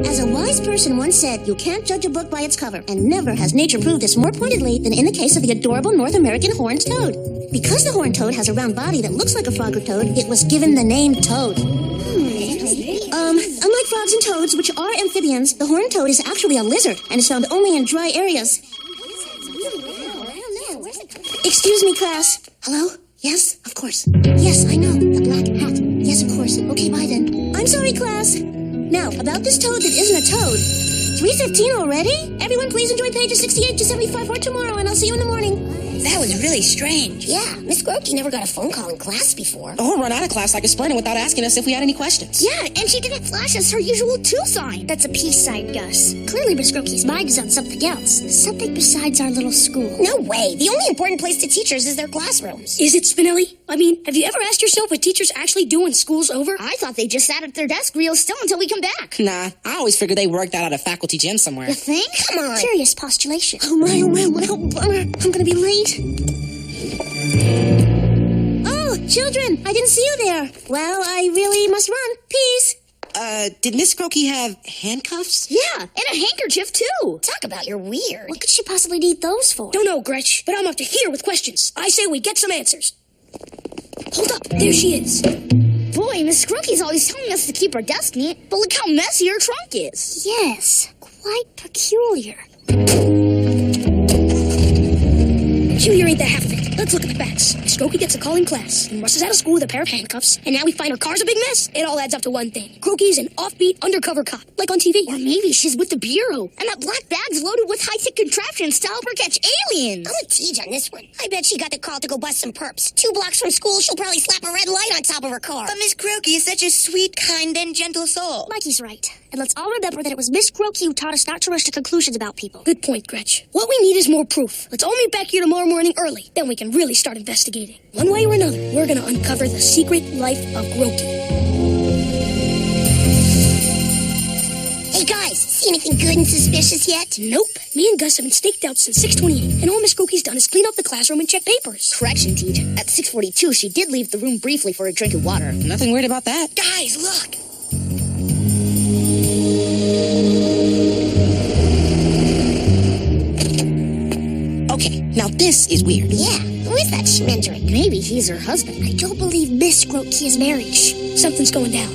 As a wise person once said, you can't judge a book by its cover, and never has nature proved this more pointedly than in the case of the adorable North American horned toad. Because the horned toad has a round body that looks like a frog or toad, it was given the name toad. Unlike frogs and toads, which are amphibians, the horned toad is actually a lizard and is found only in dry areas. Excuse me, class. Hello? Yes, of course. Yes, I know. The black hat. Yes, of course. Okay, bye then. I'm sorry, class. Now, about this toad that isn't a toad. 3:15 already? Everyone please enjoy pages 68 to 75 for tomorrow, and I'll see you in the morning. That was really strange. Yeah, Miss Grotke never got a phone call in class before. Or run out of class like a splinter without asking us if we had any questions. Yeah, and she didn't flash us her usual 2 sign. That's a peace sign, Gus. Clearly Miss Grotke's mind is on something else. Something besides our little school. No way. The only important place to teachers is their classrooms. Is it, Spinelli? I mean, have you ever asked yourself what teachers actually do when school's over? I thought they just sat at their desk real still until we come back. Nah, I always figured they worked out at a faculty gym somewhere. You think? Come on. Curious postulation. Oh my, what a bummer. I'm gonna be late. Oh, children, I didn't see you there. Well, I really must run. Peace. Did Miss Grotke have handcuffs? Yeah, and a handkerchief, too. Talk about you're weird. What could she possibly need those for? Don't know, Gretch, but I'm up to here with questions. I say we get some answers. Hold up, there she is. Boy, Miss Grotke's always telling us to keep our desk neat, but look how messy her trunk is. Yes, quite peculiar. Peculiar ain't the half of it. Let's look at the facts. Miss Grotke gets a call in class and rushes out of school with a pair of handcuffs, and now we find her car's a big mess. It all adds up to one thing. Grotke's an offbeat undercover cop, like on TV. Or maybe she's with the Bureau, and that black bag's loaded with high-tech contraptions to help her catch aliens. I'm a teach on this one. I bet she got the call to go bust some perps. 2 blocks from school, she'll probably slap a red light on top of her car. But Miss Grotke is such a sweet, kind, and gentle soul. Mikey's right. And let's all remember that it was Miss Grotke who taught us not to rush to conclusions about people. Good point, Gretch. What we need is more proof. Let's all meet back here tomorrow morning early. Then we can really start investigating. One way or another, we're gonna uncover the secret life of Grotke. Hey guys, see anything good and suspicious yet? Nope. Me and Gus have been staked out since 6:28, and all Miss Grotke's done is clean up the classroom and check papers. Correction, Teach. At 6:42, she did leave the room briefly for a drink of water. Nothing weird about that. Guys, look! Okay, now this is weird. Yeah, who is that schmendrick? Maybe he's her husband. I don't believe Miss Grotke is married. Shh, something's going down.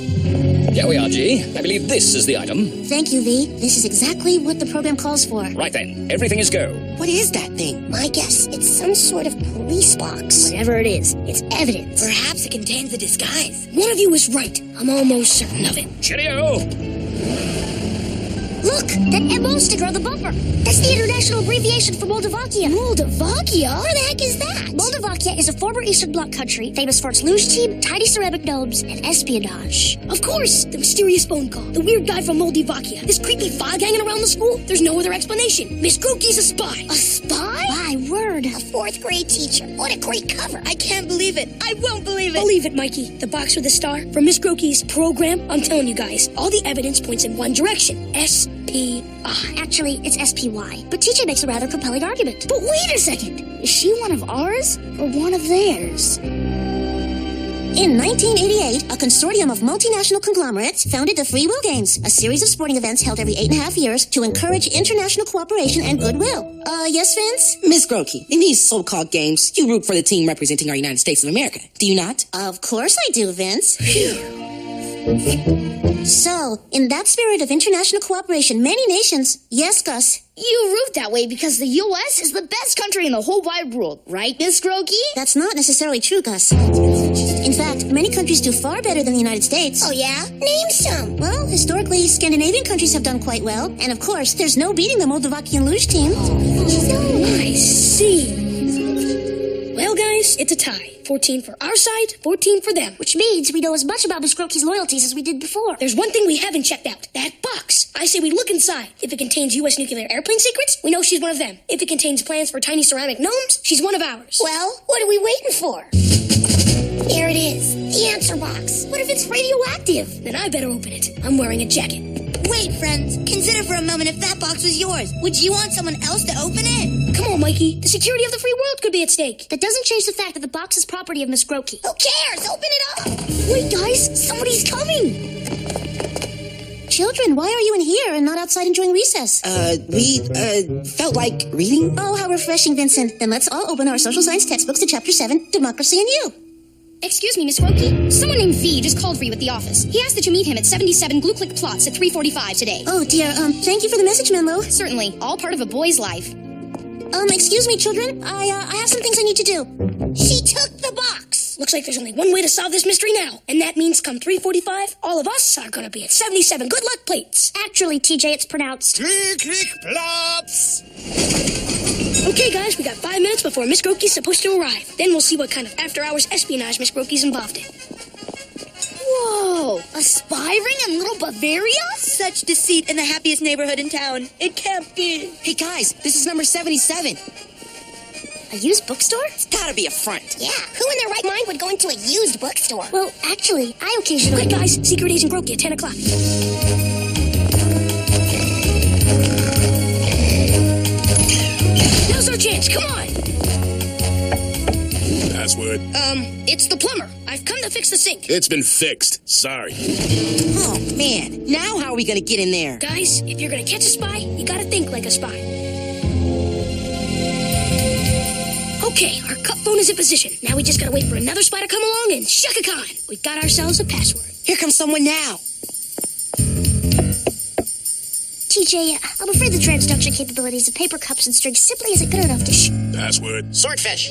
Here we are, G. I believe this is the item. Thank you, V. This is exactly what the program calls for. Right then, everything is go. What is that thing? My guess, it's some sort of police box. Whatever it is, it's evidence. Perhaps it contains the disguise. One of you is right. I'm almost certain of it. Cheerio! Look, that MO sticker on the bumper. That's the international abbreviation for Moldavikia. Moldavikia? Where the heck is that? Moldavikia is a former Eastern Bloc country famous for its luge team, tiny ceramic gnomes, and espionage. Of course, the mysterious phone call. The weird guy from Moldavikia. This creepy fog hanging around the school. There's no other explanation. Miss Grotke's a spy. A spy? My word. A 4th grade teacher. What a great cover. I can't believe it. I won't believe it. Believe it, Mikey. The box with the star from Miss Grotke's program. I'm telling you guys, all the evidence points in one direction. S-P-I. Actually, it's SPY. But TJ makes a rather compelling argument. But wait a second. Is she one of ours or one of theirs? In 1988, a consortium of multinational conglomerates founded the Free Will Games, a series of sporting events held every 8.5 years to encourage international cooperation and goodwill. Yes, Vince? Miss Grotke, in these so-called games, you root for the team representing our United States of America, do you not? Of course I do, Vince. So, in that spirit of international cooperation, many nations... Yes, Gus? You root that way because the U.S. is the best country in the whole wide world, right, Miss Grotke? That's not necessarily true, Gus. In fact, many countries do far better than the United States. Oh yeah? Name some. Well, historically, Scandinavian countries have done quite well. And of course, there's no beating the Moldavian luge team. I see. Well, guys, it's a tie. 14 for our side, 14 for them. Which means we know as much about Miss Grotke's loyalties as we did before. There's one thing we haven't checked out. That box. I say we look inside. If it contains U.S. nuclear airplane secrets, we know she's one of them. If it contains plans for tiny ceramic gnomes, she's one of ours. Well, what are we waiting for? Here it is. The answer box. What if it's radioactive? Then I better open it. I'm wearing a jacket. Wait, friends. Consider for a moment if that box was yours. Would you want someone else to open it? Come on, Mikey. The security of the free world could be at stake. That doesn't change the fact that the box is property of Miss Grotke. Who cares? Open it up. Wait, guys. Somebody's coming. Children, why are you in here and not outside enjoying recess? We felt like reading. Oh, how refreshing, Vincent. Then let's all open our social science textbooks to Chapter 7, Democracy and You. Excuse me, Miss Grotke. Someone named V just called for you at the office. He asked that you meet him at 77 Glue-Click Plots at 3:45 today. Oh, dear. Thank you for the message, Menlo. Certainly, all part of a boy's life. Excuse me, children. I have some things I need to do. She took the box. Looks like there's only one way to solve this mystery now. And that means come 3:45, all of us are gonna be at 77 Good Luck Plates. Actually, TJ, it's pronounced. Glue-Click Plots! Okay, guys, we got 5 minutes before Miss Grotke's supposed to arrive. Then we'll see what kind of after-hours espionage Miss Grotke's involved in. Whoa! A spy ring in Little Bavaria? Such deceit in the happiest neighborhood in town. It can't be. Hey guys, this is number 77. A used bookstore? It's gotta be a front. Yeah, who in their right mind would go into a used bookstore? Well, actually, I occasionally... Quick, guys, Secret Agent Grotke at 10 o'clock. Now's our chance, come on! Password. It's the plumber. I've come to fix the sink. It's been fixed. Sorry. Oh man, now how are we gonna get in there? Guys, if you're gonna catch a spy, you gotta think like a spy. Okay, our cup phone is in position. Now we just gotta wait for another spy to come along and Shaka Khan. We got ourselves a password. Here comes someone now. TJ, I'm afraid the transduction capabilities of paper cups and strings simply isn't good enough to Password. Swordfish.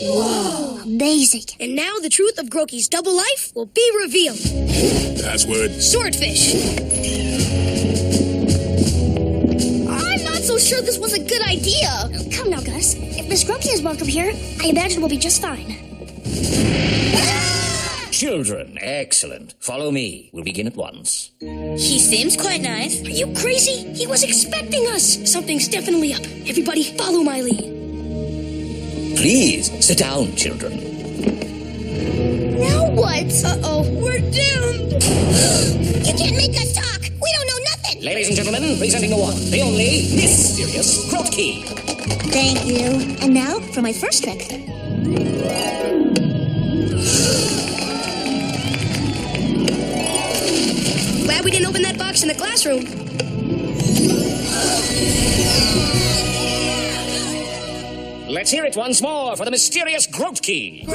Amazing. And now the truth of Grotke's double life will be revealed. Password. Swordfish. I'm not so sure this was a good idea. Come now, Gus. If Miss Grotke is welcome here, I imagine we'll be just fine. Children, excellent. Follow me. We'll begin at once. He seems quite nice. Are you crazy? He was expecting us. Something's definitely up. Everybody, follow my lead. Please, sit down, children. Now what? Uh-oh, we're doomed. You can't make us talk. We don't know nothing. Ladies and gentlemen, presenting the one, the only, mysterious Grotke. Thank you. And now for my first trick. Glad we didn't open that box in the classroom. Let's hear it once more for the mysterious Grotke.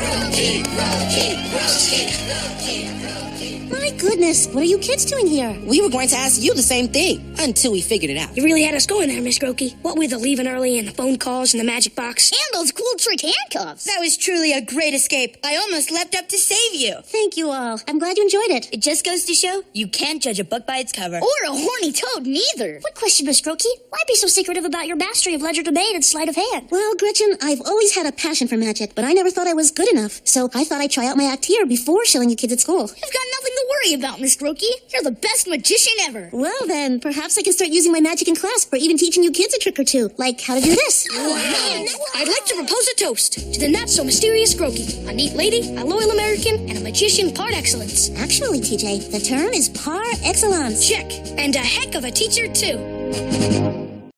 My goodness, what are you kids doing here? We were going to ask you the same thing until we figured it out. You really had us going there, Miss Grotke. What with the leaving early and the phone calls and the magic box. And those cool trick handcuffs. That was truly a great escape. I almost leapt up to save you. Thank you all. I'm glad you enjoyed it. It just goes to show you can't judge a book by its cover. Or a horny toad, neither. Quick question, Miss Grotke. Why be so secretive about your mastery of legerdemain and sleight of hand? Well, Gretchen, I've always had a passion for magic, but I never thought I was good enough. So I thought I'd try out my act here before showing you kids at school. You've got nothing to worry about, Miss Grotke. You're the best magician ever. Well then, perhaps I can start using my magic in class or even teaching you kids a trick or two, like how to do this. I'd like to propose a toast to the not-so-mysterious Grotke, a neat lady, a loyal American, and a magician par excellence. Actually, TJ, the term is par excellence. Check. And a heck of a teacher, too.